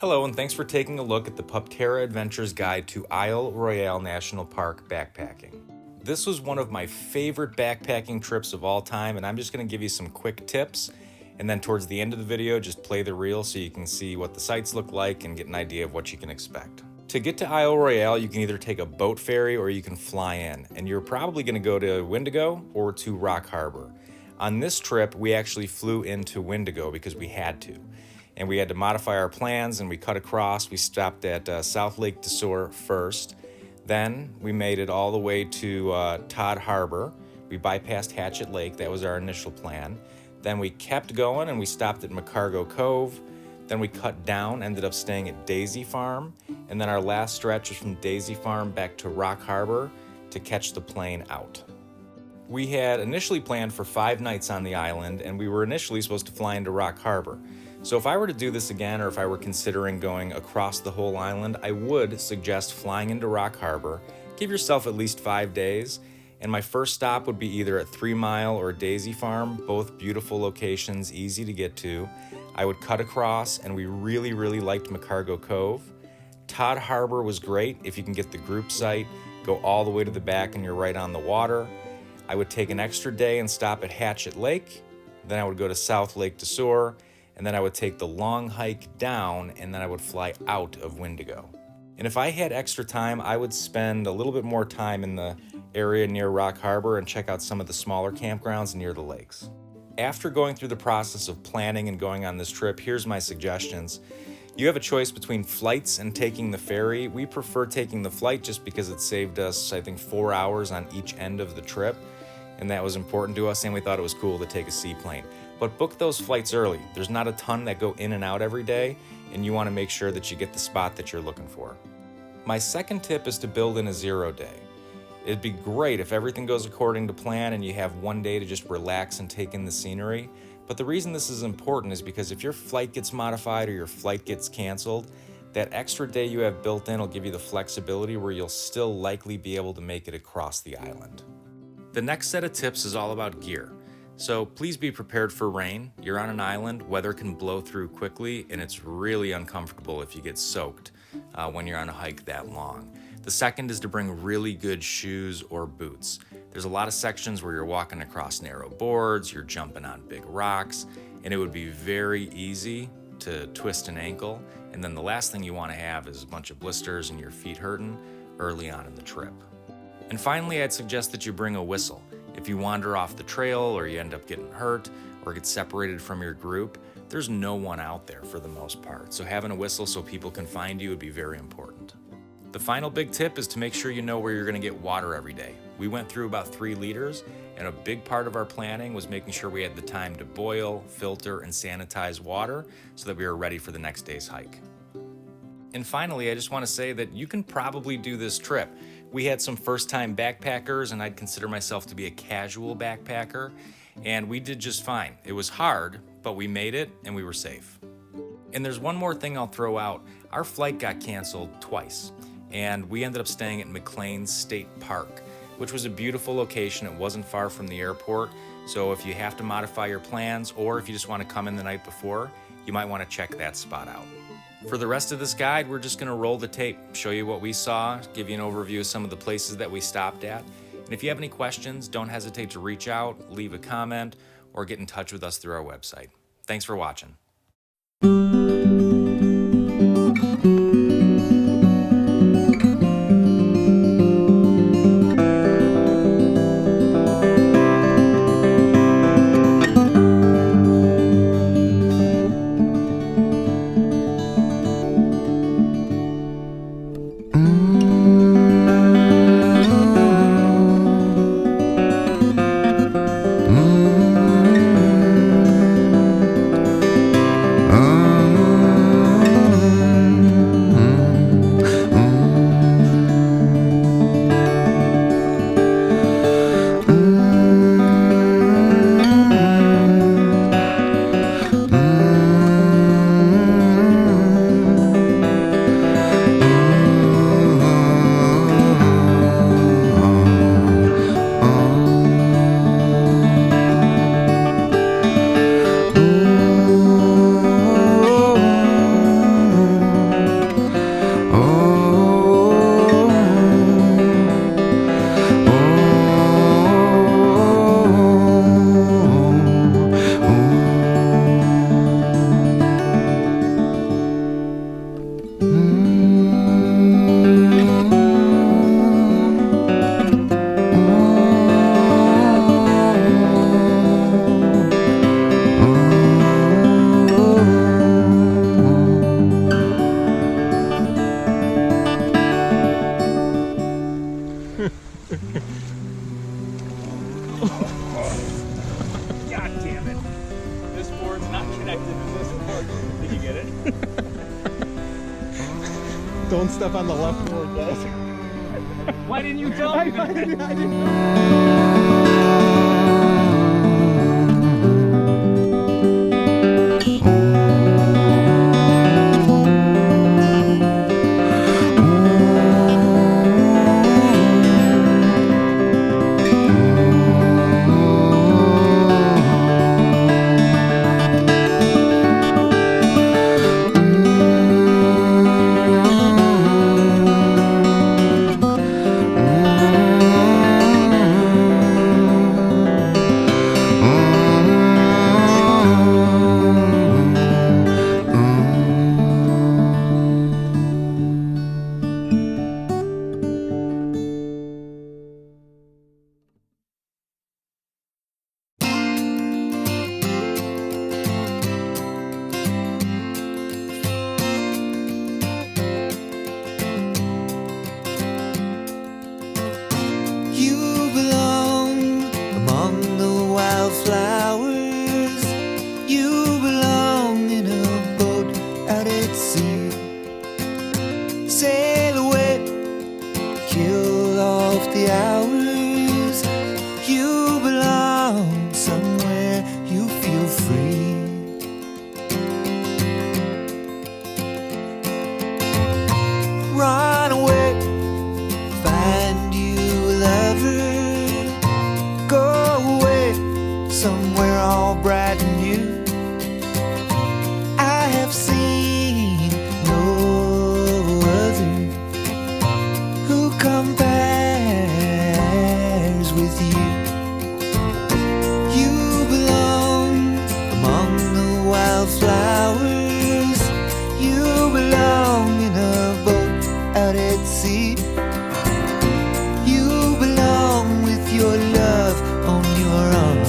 Hello, and thanks for taking a look at the Pupterra Adventures Guide to Isle Royale National Park backpacking. This was one of my favorite backpacking trips of all time, and I'm just going to give you some quick tips, and then towards the end of the video, just play the reel so you can see what the sights look like and get an idea of what you can expect. To get to Isle Royale, you can either take a boat ferry or you can fly in, and you're probably going to go to Wendigo or to Rock Harbor. On this trip, we actually flew into Wendigo because we had to. And we had to modify our plans, and we cut across. We stopped at South Lake DeSoar first. Then we made it all the way to Todd Harbor. We bypassed Hatchet Lake. That was our initial plan. Then we kept going, and we stopped at McCargo Cove. Then we cut down, ended up staying at Daisy Farm. And then our last stretch was from Daisy Farm back to Rock Harbor to catch the plane out. We had initially planned for 5 nights on the island, and we were initially supposed to fly into Rock Harbor. So if I were to do this again, or if I were considering going across the whole island, I would suggest flying into Rock Harbor. Give yourself at least 5 days, and my first stop would be either at 3 Mile or Daisy Farm, both beautiful locations, easy to get to. I would cut across, and we really liked McCargo Cove. Todd Harbor was great if you can get the group site, go all the way to the back and you're right on the water. I would take an extra day and stop at Hatchet Lake. Then I would go to South Lake DeSoar, and then I would take the long hike down, and then I would fly out of Wendigo. And if I had extra time, I would spend a little bit more time in the area near Rock Harbor and check out some of the smaller campgrounds near the lakes. After going through the process of planning and going on this trip, here's my suggestions. You have a choice between flights and taking the ferry. We prefer taking the flight just because it saved us, I think, 4 hours on each end of the trip, and that was important to us, and we thought it was cool to take a seaplane. But book those flights early. There's not a ton that go in and out every day, and you want to make sure that you get the spot that you're looking for. My second tip is to build in a 0 day. It'd be great if everything goes according to plan and you have 1 day to just relax and take in the scenery. But the reason this is important is because if your flight gets modified or your flight gets canceled, that extra day you have built in will give you the flexibility where you'll still likely be able to make it across the island. The next set of tips is all about gear. So please be prepared for rain. You're on an island, weather can blow through quickly, and it's really uncomfortable if you get soaked when you're on a hike that long. The second is to bring really good shoes or boots. There's a lot of sections where you're walking across narrow boards, you're jumping on big rocks, and it would be very easy to twist an ankle. And then the last thing you want to have is a bunch of blisters and your feet hurting early on in the trip. And finally, I'd suggest that you bring a whistle. If you wander off the trail or you end up getting hurt or get separated from your group, there's no one out there for the most part. So having a whistle so people can find you would be very important. The final big tip is to make sure you know where you're going to get water every day. We went through about 3 liters, and a big part of our planning was making sure we had the time to boil, filter, and sanitize water so that we were ready for the next day's hike. And finally, I just want to say that you can probably do this trip. We had some first-time backpackers, and I'd consider myself to be a casual backpacker, and we did just fine. It was hard, but we made it, and we were safe. And there's one more thing I'll throw out. Our flight got canceled twice, and we ended up staying at McLean's State Park, which was a beautiful location. It wasn't far from the airport, so if you have to modify your plans, or if you just want to come in the night before, you might want to check that spot out. For the rest of this guide, we're just going to roll the tape, show you what we saw, give you an overview of some of the places that we stopped at. And if you have any questions, don't hesitate to reach out, leave a comment, or get in touch with us through our website. Thanks for watching. it. This board's not connected to this board. Did you get it? Don't step on the left board, guys. Why didn't you tell me that? I didn't know. You belong among the wildflowers. You belong in a boat out at sea. Sail away, kill off the hours. You belong somewhere you feel free. Run away, find you a lover. Go away somewhere all bright and new. I have seen no other who compares with you. You belong among the wildflowers. You belong in a boat out at sea. You belong with your love on your arm.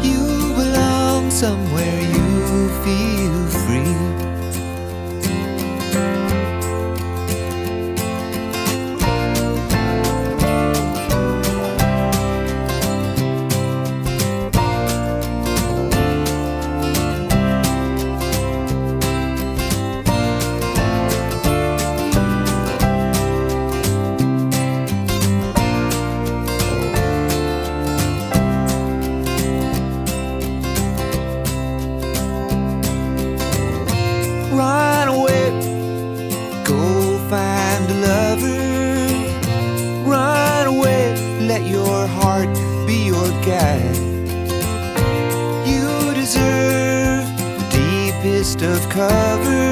You belong somewhere you feel free. Run away, go find a lover. Run away, let your heart be your guide. You deserve the deepest of cover.